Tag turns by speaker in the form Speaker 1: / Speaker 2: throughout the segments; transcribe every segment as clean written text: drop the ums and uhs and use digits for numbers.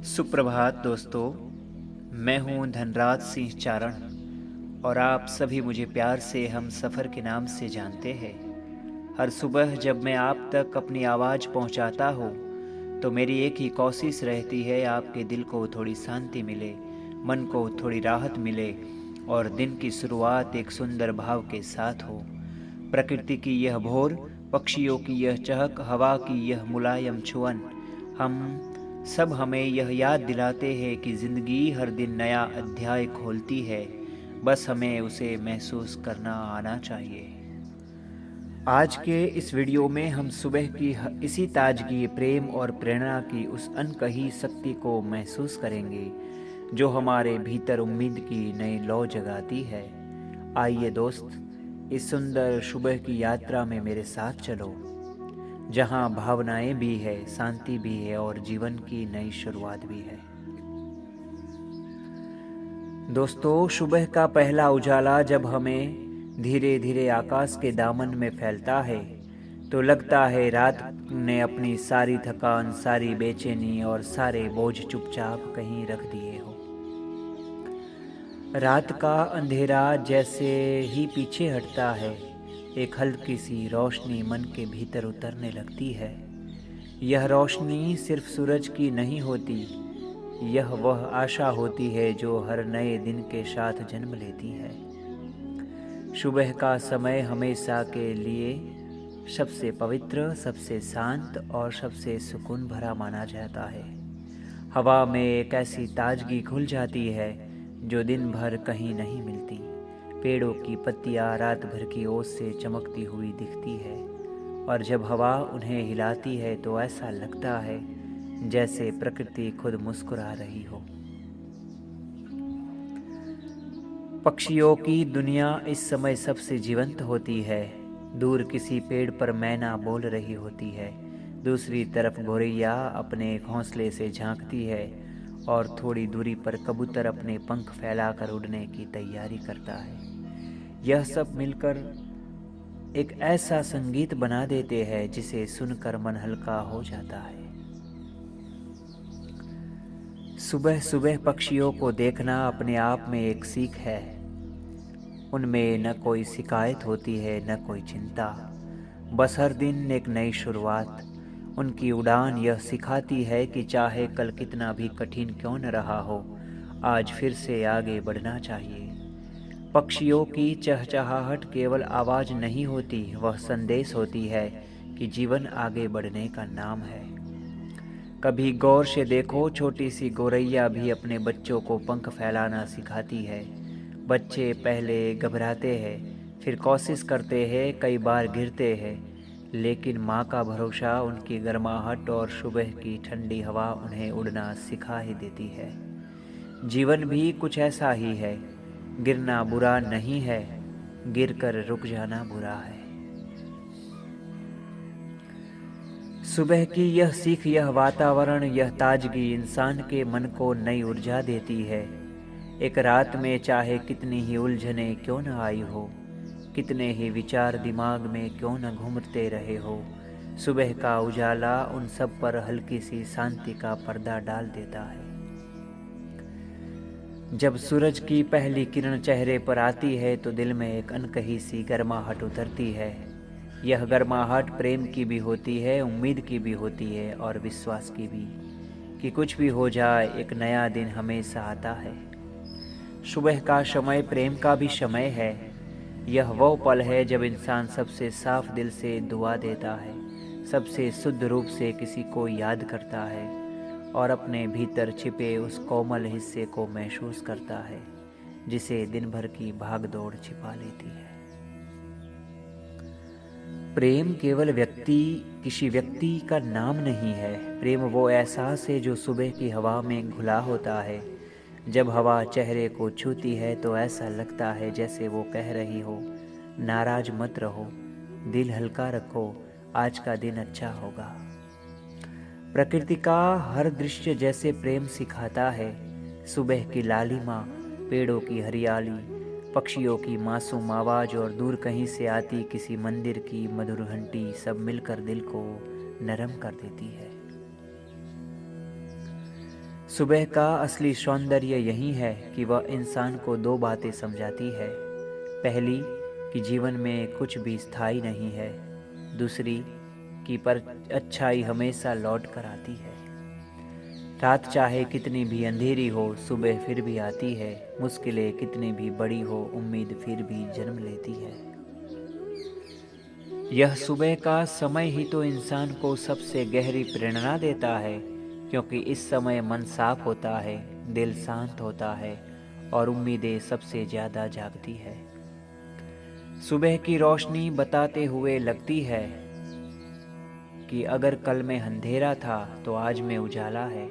Speaker 1: सुप्रभात दोस्तों। मैं हूं धनराज सिंह चारण और आप सभी मुझे प्यार से हम सफ़र के नाम से जानते हैं। हर सुबह जब मैं आप तक अपनी आवाज़ पहुंचाता हूं तो मेरी एक ही कोशिश रहती है, आपके दिल को थोड़ी शांति मिले, मन को थोड़ी राहत मिले और दिन की शुरुआत एक सुंदर भाव के साथ हो। प्रकृति की यह भोर, पक्षियों की यह चहक, हवा की यह मुलायम छुअन, हम सब हमें यह याद दिलाते हैं कि ज़िंदगी हर दिन नया अध्याय खोलती है, बस हमें उसे महसूस करना आना चाहिए। आज के इस वीडियो में हम सुबह की इसी ताजगी, प्रेम और प्रेरणा की उस अनकही शक्ति को महसूस करेंगे जो हमारे भीतर उम्मीद की नई लौ जगाती है। आइए दोस्त, इस सुंदर सुबह की यात्रा में मेरे साथ चलो, जहाँ भावनाएं भी है, शांति भी है और जीवन की नई शुरुआत भी है। दोस्तों, सुबह का पहला उजाला जब हमें धीरे धीरे आकाश के दामन में फैलता है तो लगता है रात ने अपनी सारी थकान, सारी बेचैनी और सारे बोझ चुपचाप कहीं रख दिए हो। रात का अंधेरा जैसे ही पीछे हटता है, एक हल्की सी रोशनी मन के भीतर उतरने लगती है। यह रोशनी सिर्फ सूरज की नहीं होती, यह वह आशा होती है जो हर नए दिन के साथ जन्म लेती है। सुबह का समय हमेशा के लिए सबसे पवित्र, सबसे शांत और सबसे सुकून भरा माना जाता है। हवा में एक ऐसी ताजगी घुल जाती है जो दिन भर कहीं नहीं मिलती। पेड़ों की पत्तियां रात भर की ओस से चमकती हुई दिखती है और जब हवा उन्हें हिलाती है तो ऐसा लगता है जैसे प्रकृति खुद मुस्कुरा रही हो। पक्षियों की दुनिया इस समय सबसे जीवंत होती है। दूर किसी पेड़ पर मैना बोल रही होती है, दूसरी तरफ गौरैया अपने घोंसले से झांकती है और थोड़ी दूरी पर कबूतर अपने पंख फैलाकर उड़ने की तैयारी करता है। यह सब मिलकर एक ऐसा संगीत बना देते हैं जिसे सुनकर मन हल्का हो जाता है। सुबह सुबह पक्षियों को देखना अपने आप में एक सीख है। उनमें न कोई शिकायत होती है, न कोई चिंता, बस हर दिन एक नई शुरुआत। उनकी उड़ान यह सिखाती है कि चाहे कल कितना भी कठिन क्यों न रहा हो, आज फिर से आगे बढ़ना चाहिए। पक्षियों की चहचहाहट केवल आवाज़ नहीं होती, वह संदेश होती है कि जीवन आगे बढ़ने का नाम है। कभी गौर से देखो, छोटी सी गौरैया भी अपने बच्चों को पंख फैलाना सिखाती है। बच्चे पहले घबराते हैं, फिर कोशिश करते हैं, कई बार गिरते हैं, लेकिन माँ का भरोसा, उनकी गर्माहट और सुबह की ठंडी हवा उन्हें उड़ना सिखा ही देती है। जीवन भी कुछ ऐसा ही है, गिरना बुरा नहीं है, गिरकर रुक जाना बुरा है। सुबह की यह सीख, यह वातावरण, यह ताजगी इंसान के मन को नई ऊर्जा देती है। एक रात में चाहे कितनी ही उलझने क्यों न आई हो, कितने ही विचार दिमाग में क्यों न घूमते रहे हो, सुबह का उजाला उन सब पर हल्की सी शांति का पर्दा डाल देता है। जब सूरज की पहली किरण चेहरे पर आती है तो दिल में एक अनकही सी गर्माहट उतरती है। यह गर्माहट प्रेम की भी होती है, उम्मीद की भी होती है और विश्वास की भी, कि कुछ भी हो जाए एक नया दिन हमेशा आता है। सुबह का समय प्रेम का भी समय है। यह वो पल है जब इंसान सबसे साफ दिल से दुआ देता है, सबसे शुद्ध रूप से किसी को याद करता है और अपने भीतर छिपे उस कोमल हिस्से को महसूस करता है जिसे दिन भर की भागदौड़ छिपा लेती है। प्रेम केवल किसी व्यक्ति का नाम नहीं है। प्रेम वो एहसास है जो सुबह की हवा में घुला होता है। जब हवा चेहरे को छूती है तो ऐसा लगता है जैसे वो कह रही हो, नाराज मत रहो, दिल हल्का रखो, आज का दिन अच्छा होगा। प्रकृति का हर दृश्य जैसे प्रेम सिखाता है। सुबह की लालिमा, पेड़ों की हरियाली, पक्षियों की मासूम आवाज़ और दूर कहीं से आती किसी मंदिर की मधुर घंटी, सब मिलकर दिल को नरम कर देती है। सुबह का असली सौंदर्य यही है कि वह इंसान को दो बातें समझाती है। पहली, कि जीवन में कुछ भी स्थायी नहीं है। दूसरी, कि पर अच्छाई हमेशा लौट कर आती है। रात चाहे कितनी भी अंधेरी हो, सुबह फिर भी आती है। मुश्किलें कितनी भी बड़ी हो, उम्मीद फिर भी जन्म लेती है। यह सुबह का समय ही तो इंसान को सबसे गहरी प्रेरणा देता है, क्योंकि इस समय मन साफ होता है, दिल शांत होता है और उम्मीदें सबसे ज़्यादा जागती है। सुबह की रोशनी बताते हुए लगती है कि अगर कल में अंधेरा था तो आज में उजाला है।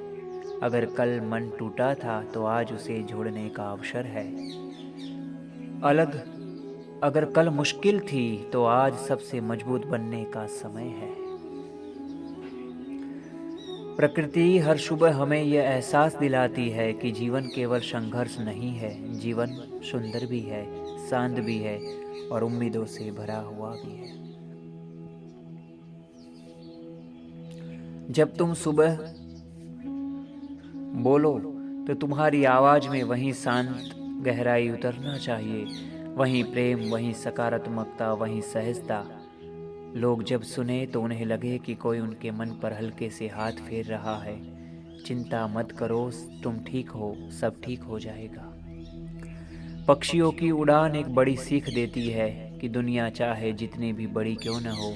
Speaker 1: अगर कल मन टूटा था तो आज उसे जोड़ने का अवसर है। अगर कल मुश्किल थी तो आज सबसे मजबूत बनने का समय है। प्रकृति हर सुबह हमें यह एहसास दिलाती है कि जीवन केवल संघर्ष नहीं है, जीवन सुंदर भी है, शांत भी है और उम्मीदों से भरा हुआ भी है। जब तुम सुबह बोलो तो तुम्हारी आवाज में वही शांत गहराई उतरना चाहिए, वहीं प्रेम, वहीं सकारात्मकता, वहीं सहजता। लोग जब सुने तो उन्हें लगे कि कोई उनके मन पर हल्के से हाथ फेर रहा है। चिंता मत करो, तुम ठीक हो, सब ठीक हो जाएगा। पक्षियों की उड़ान एक बड़ी सीख देती है कि दुनिया चाहे जितनी भी बड़ी क्यों न हो,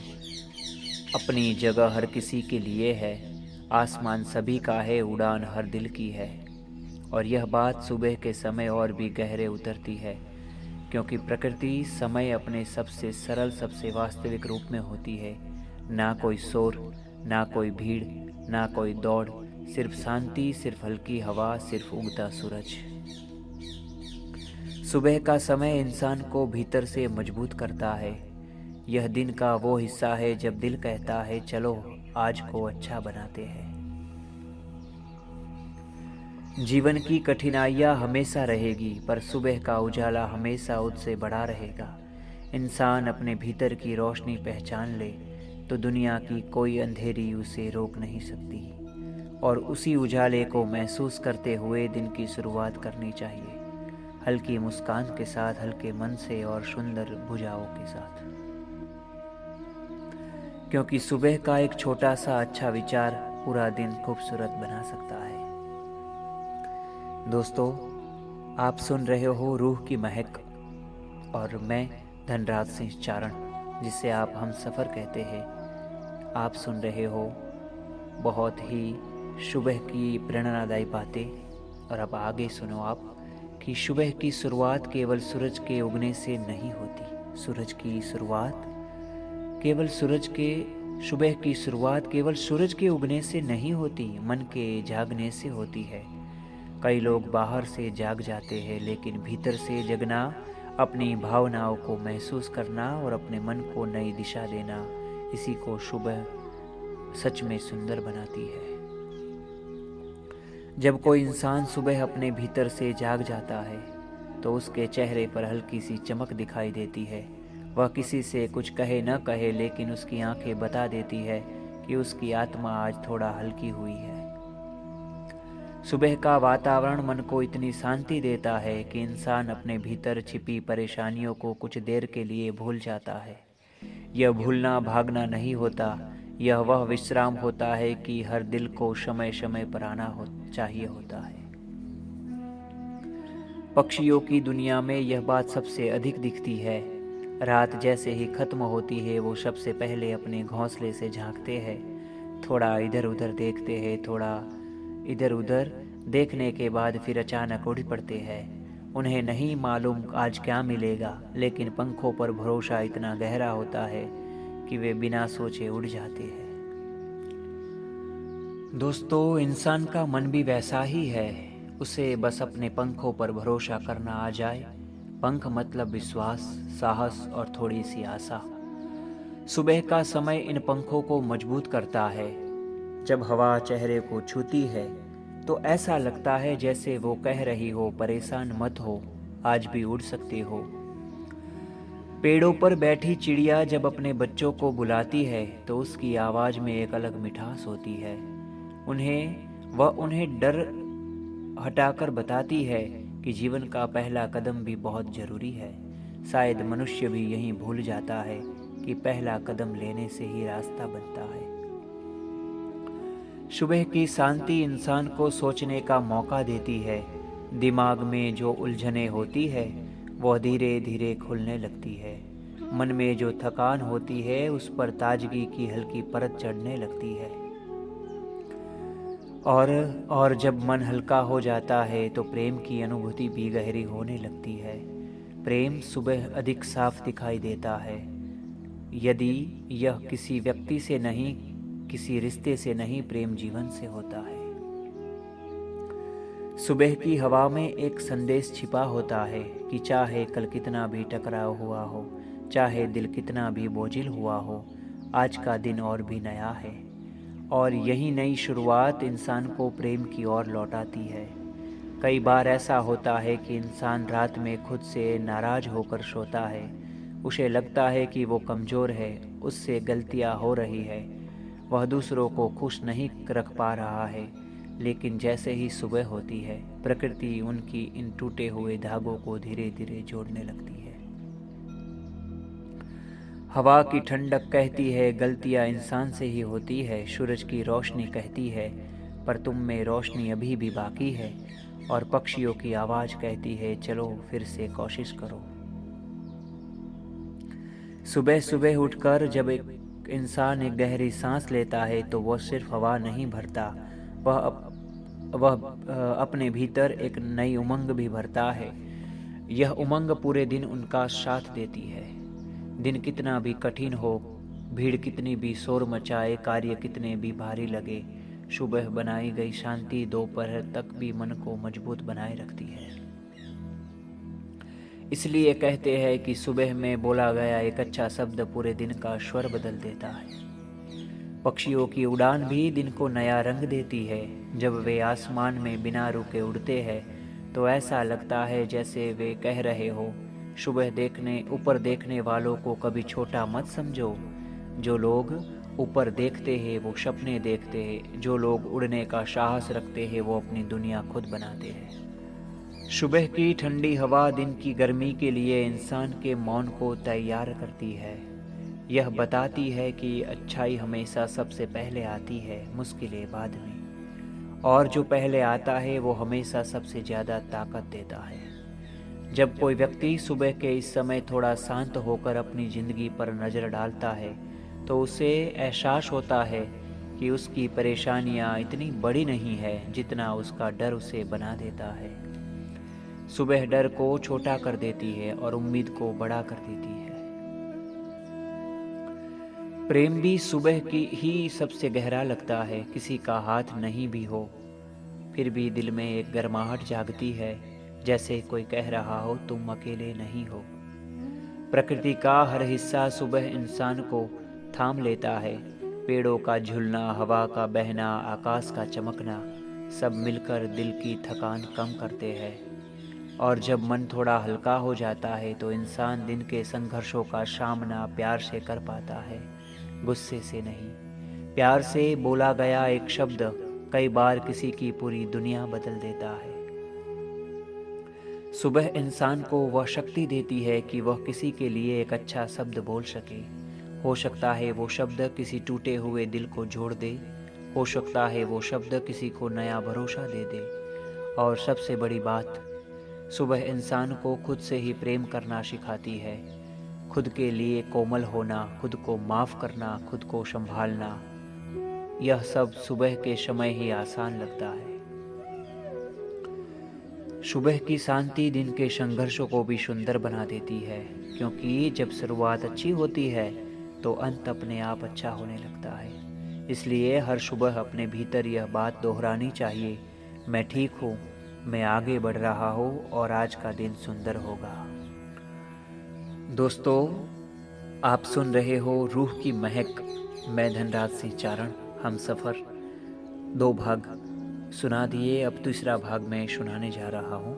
Speaker 1: अपनी जगह हर किसी के लिए है। आसमान सभी का है, उड़ान हर दिल की है। और यह बात सुबह के समय और भी गहरे उतरती है, क्योंकि प्रकृति समय अपने सबसे सरल, सबसे वास्तविक रूप में होती है। ना कोई शोर, ना कोई भीड़, ना कोई दौड़, सिर्फ शांति, सिर्फ हल्की हवा, सिर्फ उगता सूरज। सुबह का समय इंसान को भीतर से मजबूत करता है। यह दिन का वो हिस्सा है जब दिल कहता है चलो आज को अच्छा बनाते हैं। जीवन की कठिनाइयाँ हमेशा रहेगी, पर सुबह का उजाला हमेशा उससे बड़ा रहेगा। इंसान अपने भीतर की रोशनी पहचान ले तो दुनिया की कोई अंधेरी उसे रोक नहीं सकती, और उसी उजाले को महसूस करते हुए दिन की शुरुआत करनी चाहिए, हल्की मुस्कान के साथ, हल्के मन से और सुंदर भुजाओं के साथ। क्योंकि सुबह का एक छोटा सा अच्छा विचार पूरा दिन खूबसूरत बना सकता है। दोस्तों, आप सुन रहे हो रूह की महक और मैं धनराज सिंह चारण, जिसे आप हम सफ़र कहते हैं। आप सुन रहे हो बहुत ही सुबह की प्रेरणादायी बातें। और अब आगे सुनो आप कि सुबह की शुरुआत केवल सूरज के उगने से नहीं होती। सूरज की शुरुआत केवल सूरज के उगने से नहीं होती, मन के जागने से होती है। कई लोग बाहर से जाग जाते हैं, लेकिन भीतर से जगना, अपनी भावनाओं को महसूस करना और अपने मन को नई दिशा देना, इसी को सुबह सच में सुंदर बनाती है। जब कोई इंसान सुबह अपने भीतर से जाग जाता है तो उसके चेहरे पर हल्की सी चमक दिखाई देती है। वह किसी से कुछ कहे न कहे, लेकिन उसकी आंखें बता देती है कि उसकी आत्मा आज थोड़ा हल्की हुई है। सुबह का वातावरण मन को इतनी शांति देता है कि इंसान अपने भीतर छिपी परेशानियों को कुछ देर के लिए भूल जाता है। यह भूलना भागना नहीं होता, यह वह विश्राम होता है कि हर दिल को समय समय पर आना चाहिए होता है। पक्षियों की दुनिया में यह बात सबसे अधिक दिखती है। रात जैसे ही खत्म होती है वो सबसे पहले अपने घोंसले से झांकते हैं, थोड़ा इधर उधर देखते हैं, थोड़ा इधर उधर देखने के बाद फिर अचानक उड़ पड़ते हैं। उन्हें नहीं मालूम आज क्या मिलेगा, लेकिन पंखों पर भरोसा इतना गहरा होता है कि वे बिना सोचे उड़ जाते हैं। दोस्तों, इंसान का मन भी वैसा ही है। उसे बस अपने पंखों पर भरोसा करना आ जाए। पंख मतलब विश्वास, साहस और थोड़ी सी आशा। सुबह का समय इन पंखों को मजबूत करता है। जब हवा चेहरे को छूती है तो ऐसा लगता है जैसे वो कह रही हो, परेशान मत हो, आज भी उड़ सकते हो। पेड़ों पर बैठी चिड़िया जब अपने बच्चों को बुलाती है तो उसकी आवाज़ में एक अलग मिठास होती है। उन्हें हटाकर बताती है कि जीवन का पहला कदम भी बहुत ज़रूरी है। शायद मनुष्य भी यही भूल जाता है कि पहला कदम लेने से ही रास्ता बनता है। सुबह की शांति इंसान को सोचने का मौका देती है। दिमाग में जो उलझनें होती है वह धीरे धीरे खुलने लगती है। मन में जो थकान होती है उस पर ताजगी की हल्की परत चढ़ने लगती है। और जब मन हल्का हो जाता है तो प्रेम की अनुभूति भी गहरी होने लगती है। प्रेम सुबह अधिक साफ दिखाई देता है। यदि यह किसी व्यक्ति से नहीं, किसी रिश्ते से नहीं, प्रेम जीवन से होता है। सुबह की हवा में एक संदेश छिपा होता है कि चाहे कल कितना भी टकराव हुआ हो, चाहे दिल कितना भी बोझिल हुआ हो, आज का दिन और भी नया है। और यही नई शुरुआत इंसान को प्रेम की ओर लौटाती है। कई बार ऐसा होता है कि इंसान रात में खुद से नाराज होकर सोता है। उसे लगता है कि वो कमज़ोर है, उससे गलतियां हो रही है, वह दूसरों को खुश नहीं रख पा रहा है। लेकिन जैसे ही सुबह होती है, प्रकृति उनकी इन टूटे हुए धागों को धीरे धीरे जोड़ने लगती है। हवा की ठंडक कहती है गलतियां इंसान से ही होती है। सूरज की रोशनी कहती है पर तुम में रोशनी अभी भी बाकी है। और पक्षियों की आवाज़ कहती है चलो फिर से कोशिश करो। सुबह सुबह उठकर जब एक इंसान एक गहरी सांस लेता है तो वह सिर्फ हवा नहीं भरता, वह अपने भीतर एक नई उमंग भी भरता है। यह उमंग पूरे दिन उनका साथ देती है। दिन कितना भी कठिन हो, भीड़ कितनी भी शोर मचाए, कार्य कितने भी भारी लगे, सुबह बनाई गई शांति दोपहर तक भी मन को मजबूत बनाए रखती है। इसलिए कहते हैं कि सुबह में बोला गया एक अच्छा शब्द पूरे दिन का स्वर बदल देता है। पक्षियों की उड़ान भी दिन को नया रंग देती है। जब वे आसमान में बिना रुके उड़ते हैं तो ऐसा लगता है जैसे वे कह रहे हो, ऊपर देखने वालों को कभी छोटा मत समझो। जो लोग ऊपर देखते हैं वो सपने देखते हैं, जो लोग उड़ने का साहस रखते हैं वो अपनी दुनिया खुद बनाते हैं। सुबह की ठंडी हवा दिन की गर्मी के लिए इंसान के मौन को तैयार करती है। यह बताती है कि अच्छाई हमेशा सबसे पहले आती है, मुश्किलें बाद में। और जो पहले आता है वो हमेशा सबसे ज़्यादा ताकत देता है। जब कोई व्यक्ति सुबह के इस समय थोड़ा शांत होकर अपनी ज़िंदगी पर नज़र डालता है तो उसे एहसास होता है कि उसकी परेशानियां इतनी बड़ी नहीं है जितना उसका डर उसे बना देता है। सुबह डर को छोटा कर देती है और उम्मीद को बड़ा कर देती है। प्रेम भी सुबह की ही सबसे गहरा लगता है। किसी का हाथ नहीं भी हो फिर भी दिल में एक गर्माहट जागती है, जैसे कोई कह रहा हो तुम अकेले नहीं हो। प्रकृति का हर हिस्सा सुबह इंसान को थाम लेता है। पेड़ों का झूलना, हवा का बहना, आकाश का चमकना, सब मिलकर दिल की थकान कम करते हैं। और जब मन थोड़ा हल्का हो जाता है तो इंसान दिन के संघर्षों का सामना प्यार से कर पाता है, गुस्से से नहीं। प्यार से बोला गया एक शब्द कई बार किसी की पूरी दुनिया बदल देता है। सुबह इंसान को वह शक्ति देती है कि वह किसी के लिए एक अच्छा शब्द बोल सके। हो सकता है वो शब्द किसी टूटे हुए दिल को जोड़ दे, हो सकता है वो शब्द किसी को नया भरोसा दे दे। और सबसे बड़ी बात, सुबह इंसान को खुद से ही प्रेम करना सिखाती है। खुद के लिए कोमल होना, खुद को माफ़ करना, खुद को संभालना, यह सब सुबह के समय ही आसान लगता है। सुबह की शांति दिन के संघर्षों को भी सुंदर बना देती है, क्योंकि जब शुरुआत अच्छी होती है तो अंत अपने आप अच्छा होने लगता है। इसलिए हर सुबह अपने भीतर यह बात दोहरानी चाहिए, मैं ठीक हूँ, मैं आगे बढ़ रहा हूँ और आज का दिन सुंदर होगा। दोस्तों, आप सुन रहे हो रूह की महक, मैं धनराज सिंह चारण। हम सफ़र 2 भाग सुना दिए, अब तीसरा भाग मैं सुनाने जा रहा हूँ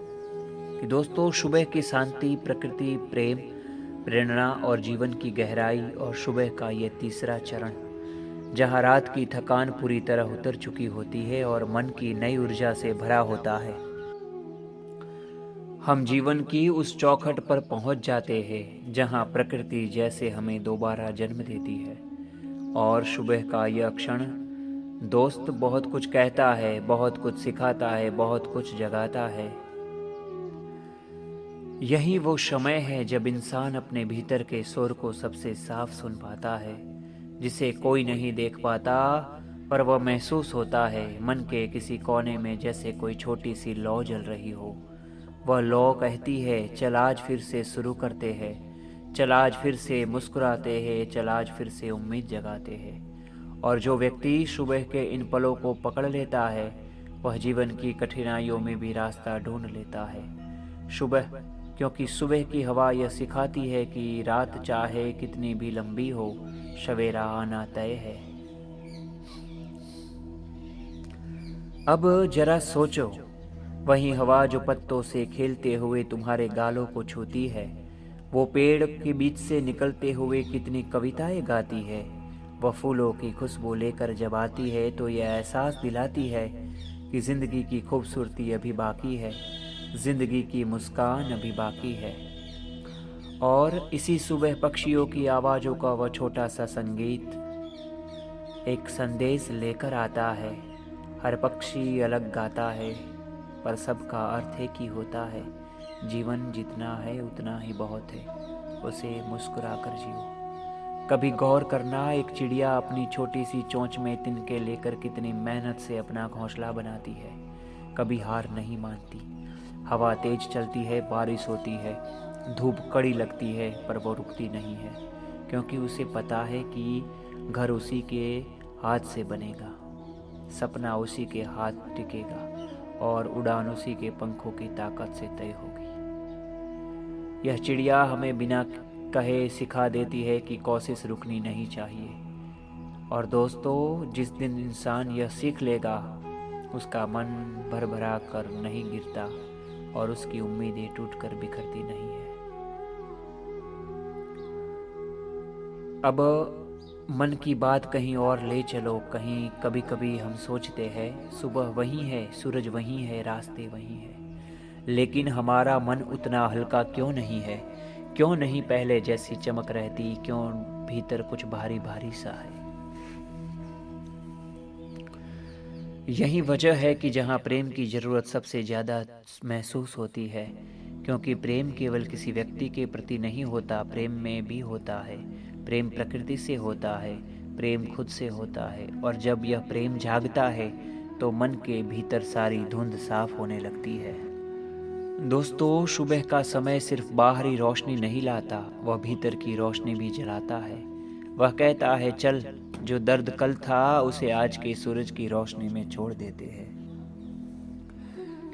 Speaker 1: कि दोस्तों, सुबह की शांति, प्रकृति, प्रेम, प्रेरणा और जीवन की गहराई और सुबह का ये तीसरा चरण जहाँ रात की थकान पूरी तरह उतर चुकी होती है और मन की नई ऊर्जा से भरा होता है। हम जीवन की उस चौखट पर पहुंच जाते हैं जहां प्रकृति जैसे हमें दोबारा जन्म देती है। और सुबह का यह क्षण दोस्त बहुत कुछ कहता है, बहुत कुछ सिखाता है, बहुत कुछ जगाता है। यही वो समय है जब इंसान अपने भीतर के सुर को सबसे साफ सुन पाता है, जिसे कोई नहीं देख पाता पर वह महसूस होता है मन के किसी कोने में, जैसे कोई छोटी सी लौ जल रही हो। वह लौ कहती है, चल आज फिर से शुरू करते हैं, चल आज फिर से मुस्कुराते हैं, चल आज फिर से उम्मीद जगाते हैं। और जो व्यक्ति सुबह के इन पलों को पकड़ लेता है वह जीवन की कठिनाइयों में भी रास्ता ढूंढ लेता है। सुबह, क्योंकि सुबह की हवा यह सिखाती है कि रात चाहे कितनी भी लंबी हो, सवेरा आना तय है। अब जरा सोचो, वही हवा जो पत्तों से खेलते हुए तुम्हारे गालों को छूती है, वो पेड़ के बीच से निकलते हुए कितनी कविताएं गाती है। वह फूलों की खुशबू लेकर जब आती है तो यह एहसास दिलाती है कि जिंदगी की खूबसूरती अभी बाकी है, जिंदगी की मुस्कान अभी बाकी है। और इसी सुबह पक्षियों की आवाज़ों का वह छोटा सा संगीत एक संदेश लेकर आता है। हर पक्षी अलग गाता है पर सबका अर्थ एक ही होता है। जीवन जितना है उतना ही बहुत है, उसे मुस्कुरा कर जियो। कभी गौर करना, एक चिड़िया अपनी छोटी सी चोंच में तिनके लेकर कितनी मेहनत से अपना घोंसला बनाती है। कभी हार नहीं मानती। हवा तेज चलती है, बारिश होती है, धूप कड़ी लगती है, पर वो रुकती नहीं है, क्योंकि उसे पता है कि घर उसी के हाथ से बनेगा, सपना उसी के हाथ टिकेगा और उड़ान उसी के पंखों की ताकत से तय होगी। यह चिड़िया हमें बिना कहे सिखा देती है कि कोशिश रुकनी नहीं चाहिए। और दोस्तों, जिस दिन इंसान यह सीख लेगा उसका मन भरभरा कर नहीं गिरता और उसकी उम्मीदें टूट कर बिखरती नहीं है। अब मन की बात कहीं और ले चलो। कहीं कभी कभी हम सोचते हैं सुबह वही है, सूरज वही है, रास्ते वही है, लेकिन हमारा मन उतना हल्का क्यों नहीं है? क्यों नहीं पहले जैसी चमक रहती? क्यों भीतर कुछ भारी भारी सा है? यही वजह है कि जहाँ प्रेम की ज़रूरत सबसे ज़्यादा महसूस होती है, क्योंकि प्रेम केवल किसी व्यक्ति के प्रति नहीं होता, प्रेम में भी होता है। प्रेम प्रकृति से होता है, प्रेम खुद से होता है। और जब यह प्रेम जागता है तो मन के भीतर सारी धुंध साफ होने लगती है। दोस्तों, सुबह का समय सिर्फ बाहरी रोशनी नहीं लाता, वह भीतर की रोशनी भी जलाता है। वह कहता है, चल जो दर्द कल था उसे आज के सूरज की रोशनी में छोड़ देते हैं।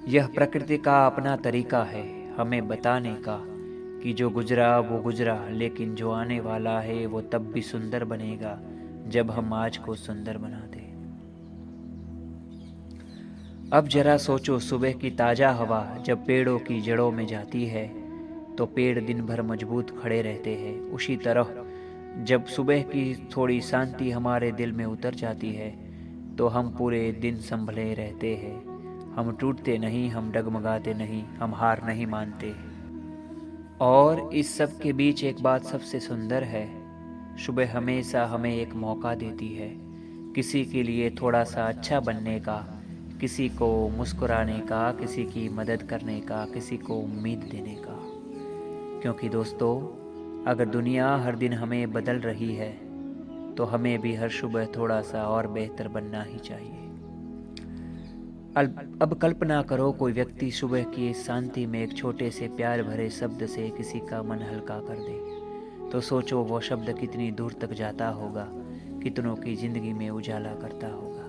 Speaker 1: यह प्रकृति का अपना तरीका है हमें बताने का कि जो गुजरा वो गुजरा, लेकिन जो आने वाला है वो तब भी सुंदर बनेगा जब हम आज को सुंदर बना दें। अब जरा सोचो, सुबह की ताज़ा हवा जब पेड़ों की जड़ों में जाती है तो पेड़ दिन भर मजबूत खड़े रहते हैं। उसी तरह जब सुबह की थोड़ी शांति हमारे दिल में उतर जाती है तो हम पूरे दिन संभले रहते हैं। हम टूटते नहीं, हम डगमगाते नहीं, हम हार नहीं मानते। और इस सब के बीच एक बात सबसे सुंदर है, सुबह हमेशा हमें एक मौका देती है किसी के लिए थोड़ा सा अच्छा बनने का, किसी को मुस्कुराने का, किसी की मदद करने का, किसी को उम्मीद देने का। क्योंकि दोस्तों, अगर दुनिया हर दिन हमें बदल रही है तो हमें भी हर सुबह थोड़ा सा और बेहतर बनना ही चाहिए। अब कल्पना करो, कोई व्यक्ति सुबह की इस शांति में एक छोटे से प्यार भरे शब्द से किसी का मन हल्का कर दे, तो सोचो वो शब्द कितनी दूर तक जाता होगा, कितनों की जिंदगी में उजाला करता होगा।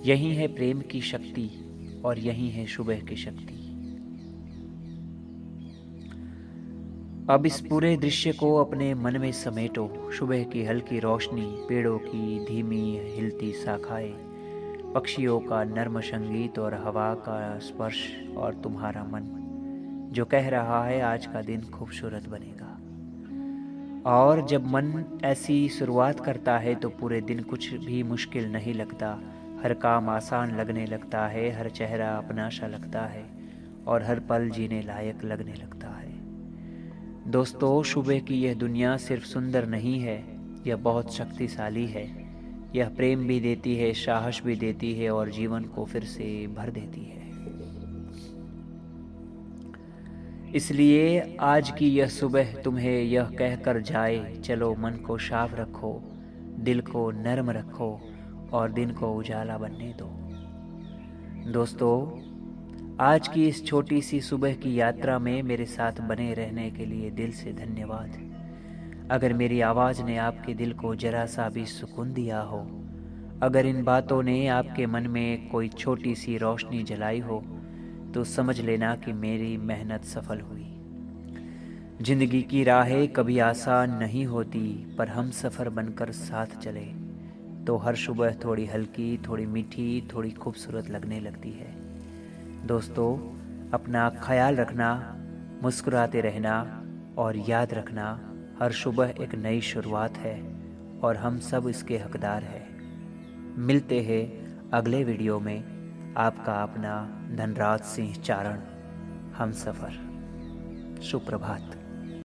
Speaker 1: यही है प्रेम की शक्ति और यही है सुबह की शक्ति। अब इस पूरे दृश्य को अपने मन में समेटो। सुबह की हल्की रोशनी, पेड़ों की धीमी हिलती शाखाएं, पक्षियों का नर्म संगीत और हवा का स्पर्श, और तुम्हारा मन जो कह रहा है आज का दिन खूबसूरत बनेगा। और जब मन ऐसी शुरुआत करता है तो पूरे दिन कुछ भी मुश्किल नहीं लगता। हर काम आसान लगने लगता है, हर चेहरा अपना सा लगता है और हर पल जीने लायक लगने लगता है। दोस्तों, सुबह की यह दुनिया सिर्फ सुंदर नहीं है, यह बहुत शक्तिशाली है। यह प्रेम भी देती है, साहस भी देती है और जीवन को फिर से भर देती है। इसलिए आज की यह सुबह तुम्हें यह कहकर जाए, चलो मन को साफ रखो, दिल को नर्म रखो और दिन को उजाला बनने दो। दोस्तों, आज की इस छोटी सी सुबह की यात्रा में मेरे साथ बने रहने के लिए दिल से धन्यवाद। अगर मेरी आवाज़ ने आपके दिल को जरा सा भी सुकून दिया हो, अगर इन बातों ने आपके मन में कोई छोटी सी रोशनी जलाई हो, तो समझ लेना कि मेरी मेहनत सफल हुई। जिंदगी की राहें कभी आसान नहीं होती, पर हम सफ़र बनकर साथ चले तो हर सुबह थोड़ी हल्की, थोड़ी मीठी, थोड़ी खूबसूरत लगने लगती है। दोस्तों, अपना ख्याल रखना, मुस्कुराते रहना और याद रखना, हर सुबह एक नई शुरुआत है और हम सब इसके हकदार हैं। मिलते हैं अगले वीडियो में। आपका अपना धनराज सिंह चारण, हमसफ़र। सुप्रभात।